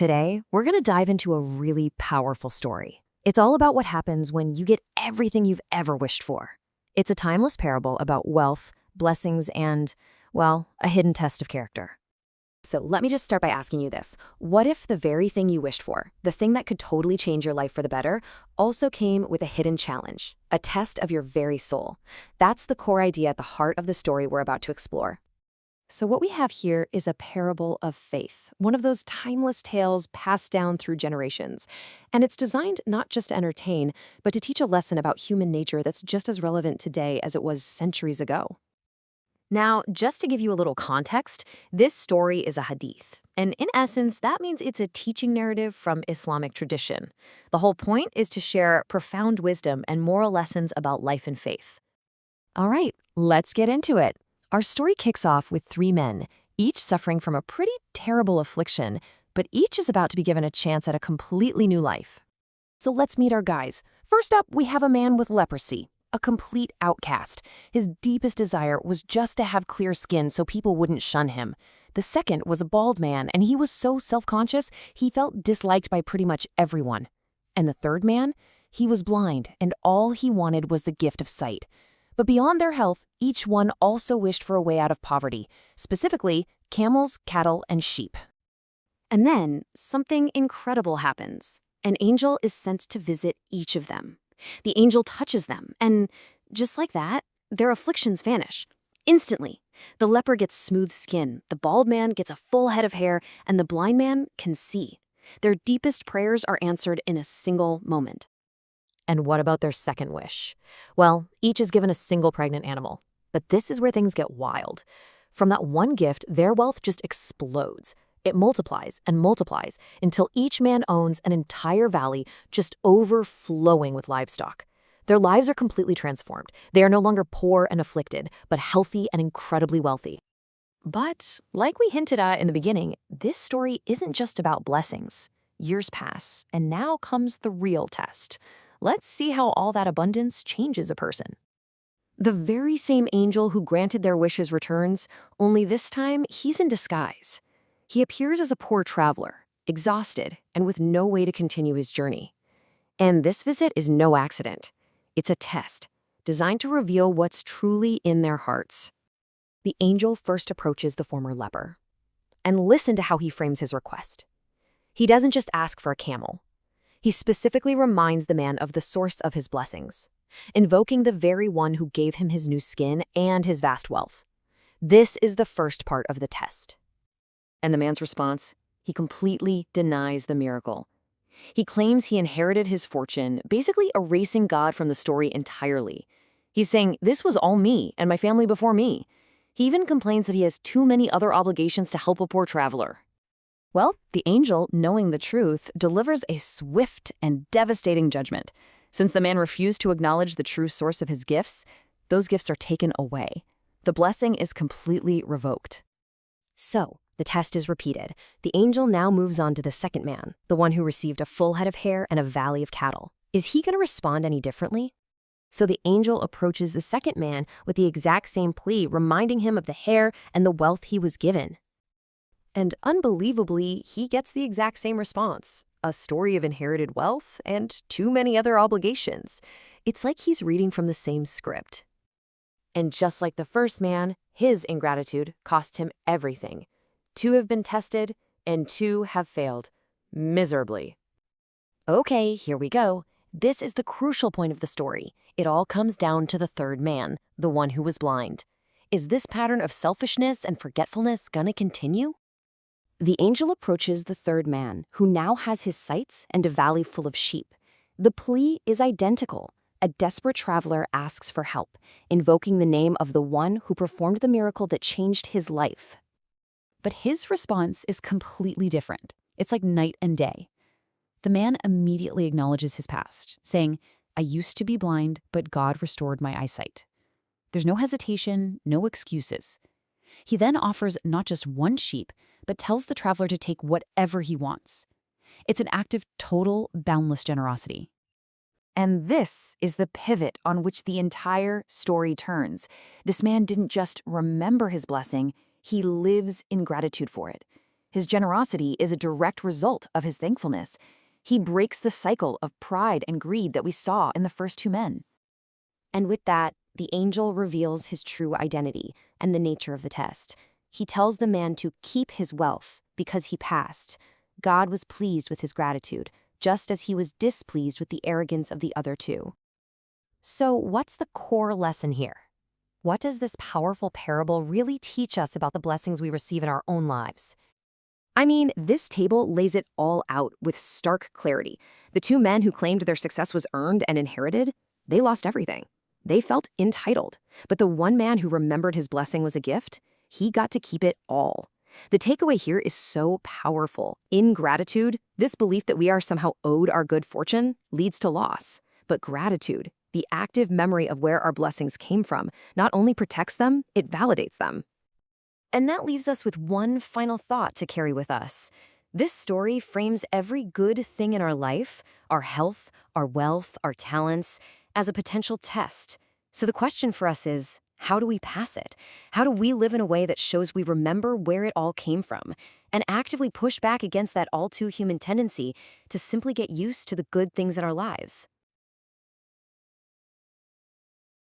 Today, we're going to dive into a really powerful story. It's all about what happens when you get everything you've ever wished for. It's a timeless parable about wealth, blessings, and, well, a hidden test of character. So let me just start by asking you this. What if the very thing you wished for, the thing that could totally change your life for the better, also came with a hidden challenge, a test of your very soul? That's the core idea at the heart of the story we're about to explore. So what we have here is a parable of faith, one of those timeless tales passed down through generations. And it's designed not just to entertain, but to teach a lesson about human nature that's just as relevant today as it was centuries ago. Now, just to give you a little context, this story is a hadith. And in essence, that means it's a teaching narrative from Islamic tradition. The whole point is to share profound wisdom and moral lessons about life and faith. All right, let's get into it. Our story kicks off with three men, each suffering from a pretty terrible affliction, but each is about to be given a chance at a completely new life. So let's meet our guys. First up, we have a man with leprosy. A complete outcast. His deepest desire was just to have clear skin so people wouldn't shun him. The second was a bald man, and he was so self-conscious, he felt disliked by pretty much everyone. And the third man? He was blind, and all he wanted was the gift of sight. But beyond their health, each one also wished for a way out of poverty, specifically camels, cattle, and sheep. And then, something incredible happens. An angel is sent to visit each of them. The angel touches them, and just like that, their afflictions vanish. Instantly, the leper gets smooth skin, the bald man gets a full head of hair, and the blind man can see. Their deepest prayers are answered in a single moment. And what about their second wish? Well, each is given a single pregnant animal. But this is where things get wild. From that one gift, their wealth just explodes. It multiplies and multiplies until each man owns an entire valley just overflowing with livestock. Their lives are completely transformed. They are no longer poor and afflicted, but healthy and incredibly wealthy. But, like we hinted at in the beginning, this story isn't just about blessings. Years pass, and now comes the real test. Let's see how all that abundance changes a person. The very same angel who granted their wishes returns, only this time he's in disguise. He appears as a poor traveler, exhausted, and with no way to continue his journey. And this visit is no accident. It's a test, designed to reveal what's truly in their hearts. The angel first approaches the former leper. And listen to how he frames his request. He doesn't just ask for a camel. He specifically reminds the man of the source of his blessings, invoking the very one who gave him his new skin and his vast wealth. This is the first part of the test. And the man's response? He completely denies the miracle. He claims he inherited his fortune, basically erasing God from the story entirely. He's saying, this was all me and my family before me. He even complains that he has too many other obligations to help a poor traveler. Well, the angel, knowing the truth, delivers a swift and devastating judgment. Since the man refused to acknowledge the true source of his gifts, those gifts are taken away. The blessing is completely revoked. So, the test is repeated. The angel now moves on to the second man, the one who received a full head of hair and a valley of cattle. Is he going to respond any differently? So the angel approaches the second man with the exact same plea, reminding him of the hair and the wealth he was given. And unbelievably, he gets the exact same response. A story of inherited wealth and too many other obligations. It's like he's reading from the same script. And just like the first man, his ingratitude cost him everything. 2 have been tested, and 2 have failed. Miserably. Okay, here we go. This is the crucial point of the story. It all comes down to the third man, the one who was blind. Is this pattern of selfishness and forgetfulness gonna continue? The angel approaches the third man, who now has his sights and a valley full of sheep. The plea is identical. A desperate traveler asks for help, invoking the name of the one who performed the miracle that changed his life. But his response is completely different. It's like night and day. The man immediately acknowledges his past, saying, I used to be blind, but God restored my eyesight. There's no hesitation, no excuses. He then offers not just one sheep, but tells the traveler to take whatever he wants. It's an act of total, boundless generosity. And this is the pivot on which the entire story turns. This man didn't just remember his blessing, he lives in gratitude for it. His generosity is a direct result of his thankfulness. He breaks the cycle of pride and greed that we saw in the first two men. And with that, the angel reveals his true identity and the nature of the test. He tells the man to keep his wealth because he passed. God was pleased with his gratitude, just as he was displeased with the arrogance of the other two. So, what's the core lesson here? What does this powerful parable really teach us about the blessings we receive in our own lives? I mean, this table lays it all out with stark clarity. The two men who claimed their success was earned and inherited, they lost everything. They felt entitled. But the one man who remembered his blessing was a gift, he got to keep it all. The takeaway here is so powerful. In gratitude, this belief that we are somehow owed our good fortune leads to loss. But gratitude, the active memory of where our blessings came from, not only protects them, it validates them. And that leaves us with one final thought to carry with us. This story frames every good thing in our life, our health, our wealth, our talents, as a potential test. So the question for us is, how do we pass it? How do we live in a way that shows we remember where it all came from and actively push back against that all too human tendency to simply get used to the good things in our lives?